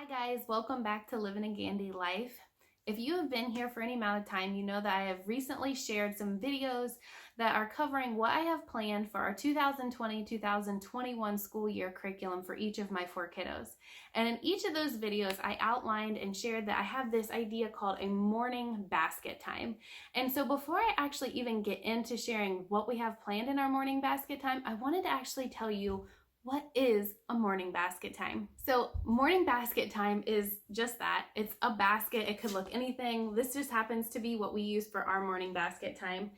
guys, welcome back to Living a Gandy Life. If you have been here for any amount of time, you know that I have recently shared some videos that are covering what I have planned for our 2020-2021 school year curriculum for each of my 4 kiddos. And in each of those videos, I outlined and shared that I have this idea called a morning basket time. And so before I actually even get into sharing what we have planned in our morning basket time, I wanted to actually tell you what is a morning basket time. So morning basket time is just that. It's a basket. It could look anything. This just happens to be what we use for our morning basket time.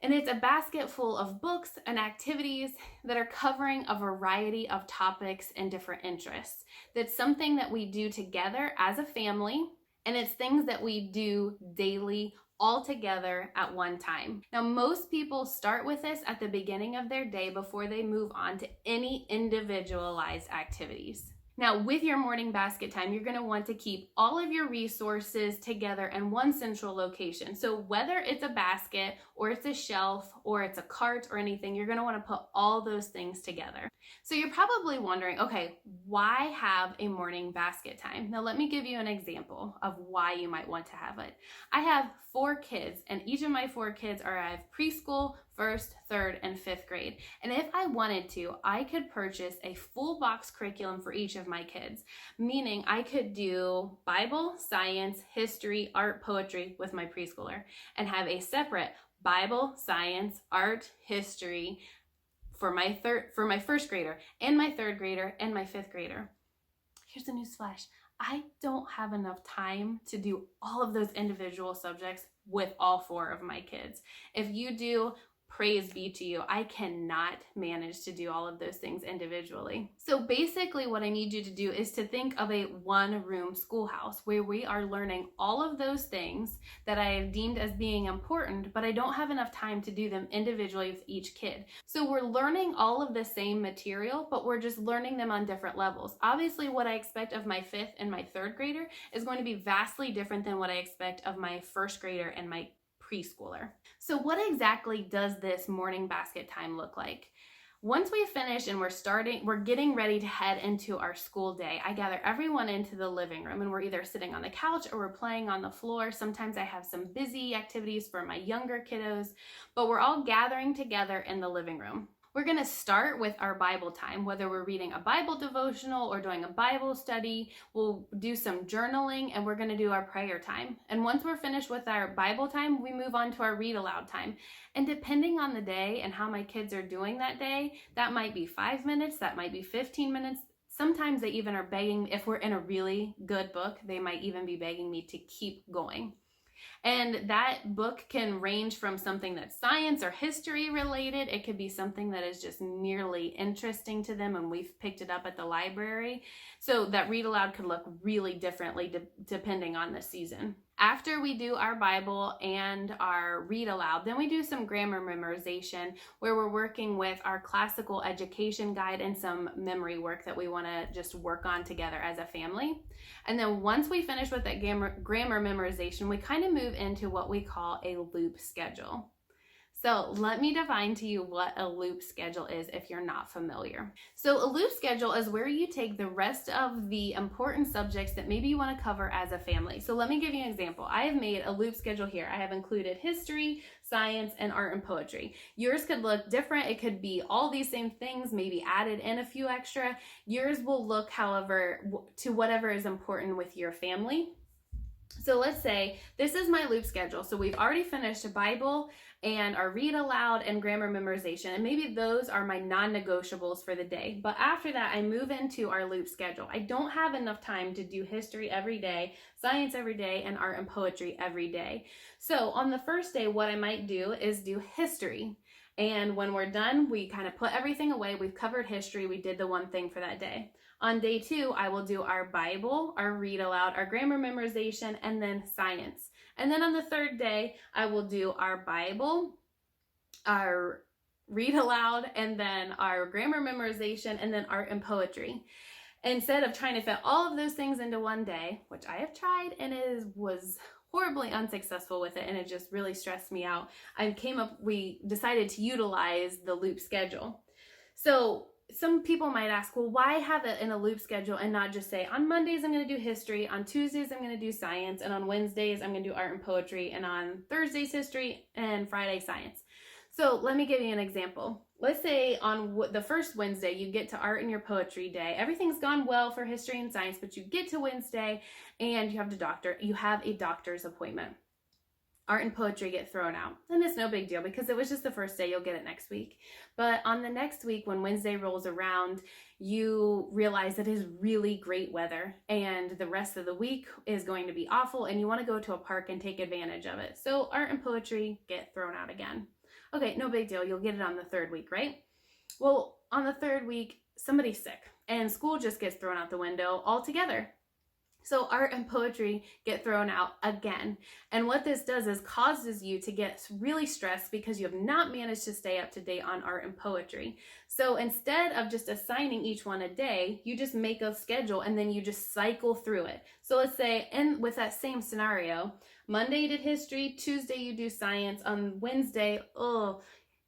And it's a basket full of books and activities that are covering a variety of topics and different interests. That's something that we do together as a family, and it's things that we do daily all together at one time. Now, most people start with this at the beginning of their day before they move on to any individualized activities. Now, with your morning basket time, you're going to want to keep all of your resources together in one central location. So whether it's a basket or it's a shelf or it's a cart or anything, you're going to want to put all those things together. So you're probably wondering, okay, why have a morning basket time? Now, let me give you an example of why you might want to have it. I have 4 kids, and each of my 4 kids are at preschool, 1st, 3rd, and 5th grade. And if I wanted to, I could purchase a full box curriculum for each of my kids, meaning I could do Bible, science, history, art, poetry with my preschooler, and have a separate Bible, science, art, history for my 1st grader and my 3rd grader and my 5th grader. Here's a newsflash. I don't have enough time to do all of those individual subjects with all 4 of my kids. If you do, praise be to you. I cannot manage to do all of those things individually. So basically what I need you to do is to think of a one-room schoolhouse where we are learning all of those things that I have deemed as being important, but I don't have enough time to do them individually with each kid. So we're learning all of the same material, but we're just learning them on different levels. Obviously, what I expect of my 5th and my 3rd grader is going to be vastly different than what I expect of my 1st grader and my preschooler. So what exactly does this morning basket time look like? Once we finish and we're getting ready to head into our school day, I gather everyone into the living room, and we're either sitting on the couch or we're playing on the floor. Sometimes I have some busy activities for my younger kiddos, but we're all gathering together in the living room. We're going to start with our Bible time, whether we're reading a Bible devotional or doing a Bible study. We'll do some journaling, and we're going to do our prayer time. And once we're finished with our Bible time, we move on to our read aloud time. And depending on the day and how my kids are doing that day, that might be 5 minutes, that might be 15 minutes. Sometimes they even are begging, if we're in a really good book, they might even be begging me to keep going. And that book can range from something that's science or history related. It could be something that is just merely interesting to them and we've picked it up at the library. So that read aloud could look really differently depending on the season. After we do our Bible and our read aloud, then we do some grammar memorization where we're working with our classical education guide and some memory work that we want to just work on together as a family. And then once we finish with that grammar memorization, we kind of move into what we call a loop schedule. So let me define to you what a loop schedule is if you're not familiar. So a loop schedule is where you take the rest of the important subjects that maybe you want to cover as a family. So let me give you an example. I have made a loop schedule here. I have included history, science, and art and poetry. Yours could look different. It could be all these same things, maybe added in a few extra. Yours will look, however, to whatever is important with your family. So let's say this is my loop schedule. So we've already finished a Bible and our read aloud and grammar memorization. And maybe those are my non-negotiables for the day. But after that, I move into our loop schedule. I don't have enough time to do history every day, science every day, and art and poetry every day. So on the first day, what I might do is do history. And when we're done, we kind of put everything away. We've covered history. We did the one thing for that day. On day 2, I will do our Bible, our read aloud, our grammar memorization, and then science. And then on the 3rd day, I will do our Bible, our read aloud, and then our grammar memorization, and then art and poetry. Instead of trying to fit all of those things into one day, which I have tried and was horribly unsuccessful with it, and it just really stressed me out, we decided to utilize the loop schedule. So some people might ask, well, why have it in a loop schedule and not just say, on Mondays, I'm going to do history, on Tuesdays, I'm going to do science, and on Wednesdays, I'm going to do art and poetry, and on Thursdays, history, and Friday, science. So let me give you an example. Let's say on the first Wednesday, you get to art and your poetry day. Everything's gone well for history and science, but you get to Wednesday and you have a doctor's appointment. Art and poetry get thrown out. And it's no big deal because it was just the first day, you'll get it next week. But on the next week, when Wednesday rolls around, you realize that it is really great weather and the rest of the week is going to be awful and you want to go to a park and take advantage of it. So art and poetry get thrown out again. Okay, no big deal. You'll get it on the third week, right? Well, on the third week, somebody's sick and school just gets thrown out the window altogether. So art and poetry get thrown out again. And what this does is causes you to get really stressed because you have not managed to stay up to date on art and poetry. So instead of just assigning each one a day, you just make a schedule and then you just cycle through it. So let's say, and with that same scenario, Monday you did history, Tuesday you do science, on Wednesday,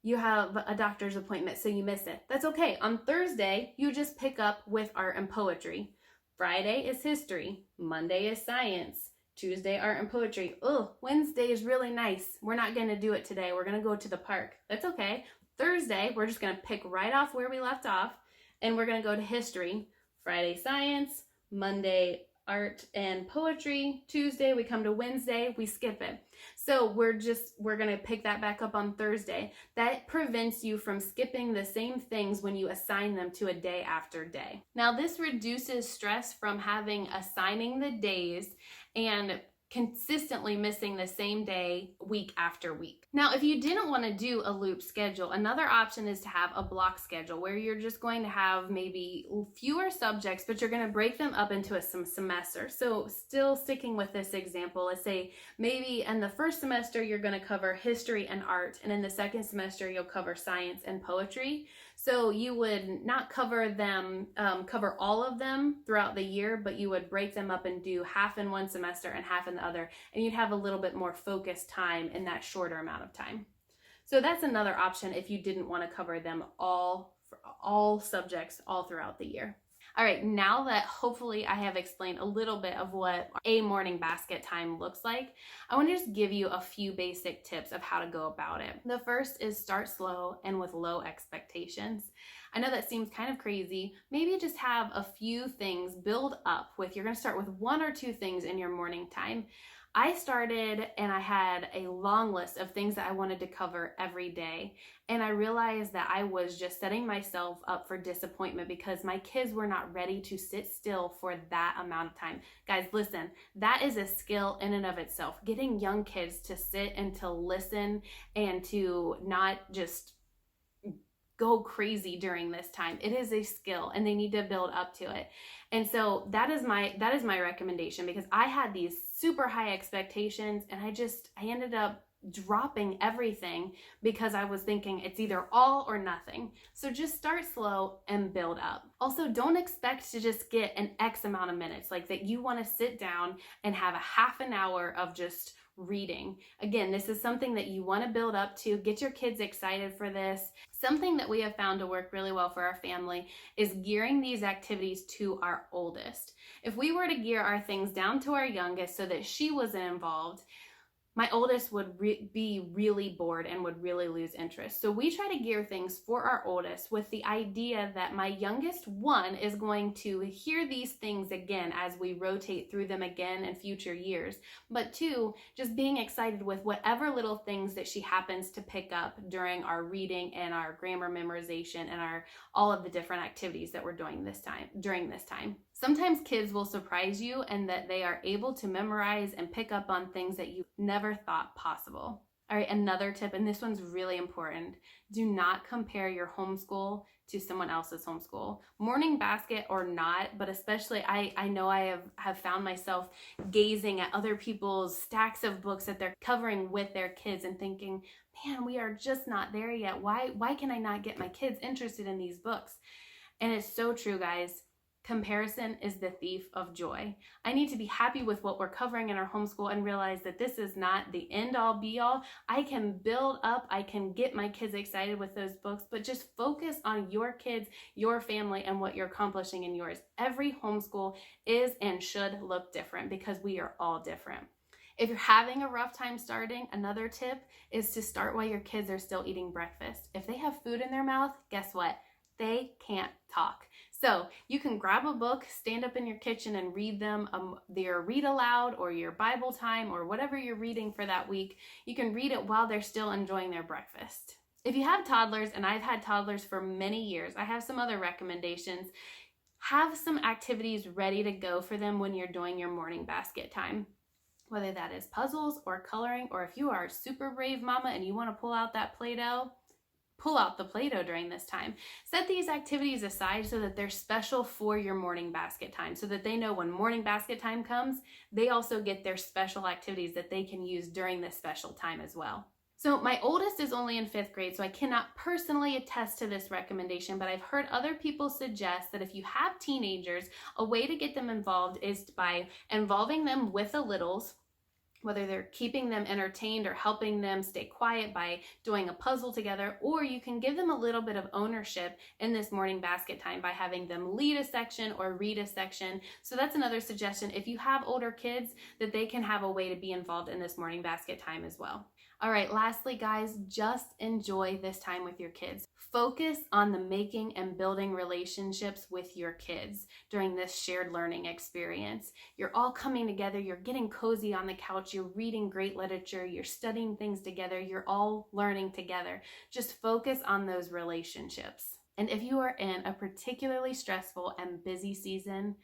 you have a doctor's appointment, so you miss it. That's okay. On Thursday, you just pick up with art and poetry. Friday is history, Monday is science, Tuesday art and poetry. Wednesday is really nice. We're not going to do it today. We're going to go to the park. That's okay. Thursday, we're just going to pick right off where we left off and we're going to go to history. Friday science, Monday art and poetry, Tuesday we come to Wednesday, we skip it. So we're going to pick that back up on Thursday. That prevents you from skipping the same things when you assign them to a day after day. Now this reduces stress from assigning the days and consistently missing the same day week after week. Now, if you didn't want to do a loop schedule, another option is to have a block schedule where you're just going to have maybe fewer subjects, but you're going to break them up into some semester. So still sticking with this example, let's say maybe in the first semester, you're going to cover history and art, and in the second semester, you'll cover science and poetry. So you would not cover all of them throughout the year, but you would break them up and do half in one semester and half in the other, and you'd have a little bit more focused time in that shorter amount of time. So that's another option if you didn't want to cover them all subjects all throughout the year. All right, now that hopefully I have explained a little bit of what a morning basket time looks like, I want to just give you a few basic tips of how to go about it. The first is start slow and with low expectations. I know that seems kind of crazy. Maybe just have a few things build up with, you're going to start with one or two things in your morning time. I started and I had a long list of things that I wanted to cover every day. And I realized that I was just setting myself up for disappointment because my kids were not ready to sit still for that amount of time. Guys, listen, that is a skill in and of itself. Getting young kids to sit and to listen and to not just go crazy during this time. It is a skill and they need to build up to it. And so that is my recommendation, because I had these super high expectations and I ended up dropping everything because I was thinking it's either all or nothing. So just start slow and build up. Also, don't expect to just get an X amount of minutes, like that you want to sit down and have a half an hour of just reading. Again, this is something that you want to build up to. Get your kids excited for this. Something that we have found to work really well for our family is gearing these activities to our oldest. If we were to gear our things down to our youngest so that she wasn't involved, my oldest would be really bored and would really lose interest. So we try to gear things for our oldest with the idea that my youngest one is going to hear these things again as we rotate through them again in future years. But two, just being excited with whatever little things that she happens to pick up during our reading and our grammar memorization and all of the different activities that we're doing during this time. Sometimes kids will surprise you and that they are able to memorize and pick up on things that you never thought possible. All right, another tip, and this one's really important. Do not compare your homeschool to someone else's homeschool. Morning basket or not, but especially I know I have found myself gazing at other people's stacks of books that they're covering with their kids and thinking, man, we are just not there yet. Why can I not get my kids interested in these books? And it's so true, guys. Comparison is the thief of joy. I need to be happy with what we're covering in our homeschool and realize that this is not the end all be all. I can build up, I can get my kids excited with those books, but just focus on your kids, your family, and what you're accomplishing in yours. Every homeschool is and should look different because we are all different. If you're having a rough time starting, another tip is to start while your kids are still eating breakfast. If they have food in their mouth, guess what? They can't talk. So you can grab a book, stand up in your kitchen and read them, their read aloud or your Bible time or whatever you're reading for that week. You can read it while they're still enjoying their breakfast. If you have toddlers, and I've had toddlers for many years, I have some other recommendations. Have some activities ready to go for them when you're doing your morning basket time. Whether that is puzzles or coloring, or if you are a super brave mama and you want to pull out that Play-Doh, pull out the Play-Doh during this time. Set these activities aside so that they're special for your morning basket time, so that they know when morning basket time comes, they also get their special activities that they can use during this special time as well. So my oldest is only in 5th grade, so I cannot personally attest to this recommendation, but I've heard other people suggest that if you have teenagers, a way to get them involved is by involving them with the littles, whether they're keeping them entertained or helping them stay quiet by doing a puzzle together, or you can give them a little bit of ownership in this morning basket time by having them lead a section or read a section. So that's another suggestion if you have older kids, that they can have a way to be involved in this morning basket time as well. All right, lastly, guys, just enjoy this time with your kids. Focus on the making and building relationships with your kids during this shared learning experience. You're all coming together, you're getting cozy on the couch, you're reading great literature, you're studying things together, you're all learning together. Just focus on those relationships. And if you are in a particularly stressful and busy season,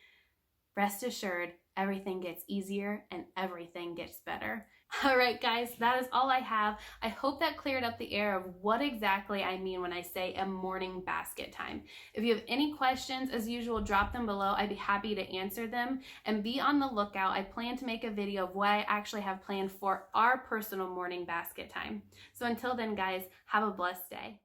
rest assured, everything gets easier and everything gets better. All right, guys, that is all I have. I hope that cleared up the air of what exactly I mean when I say a morning basket time. If you have any questions, as usual, drop them below. I'd be happy to answer them. And be on the lookout. I plan to make a video of what I actually have planned for our personal morning basket time. So until then, guys, have a blessed day.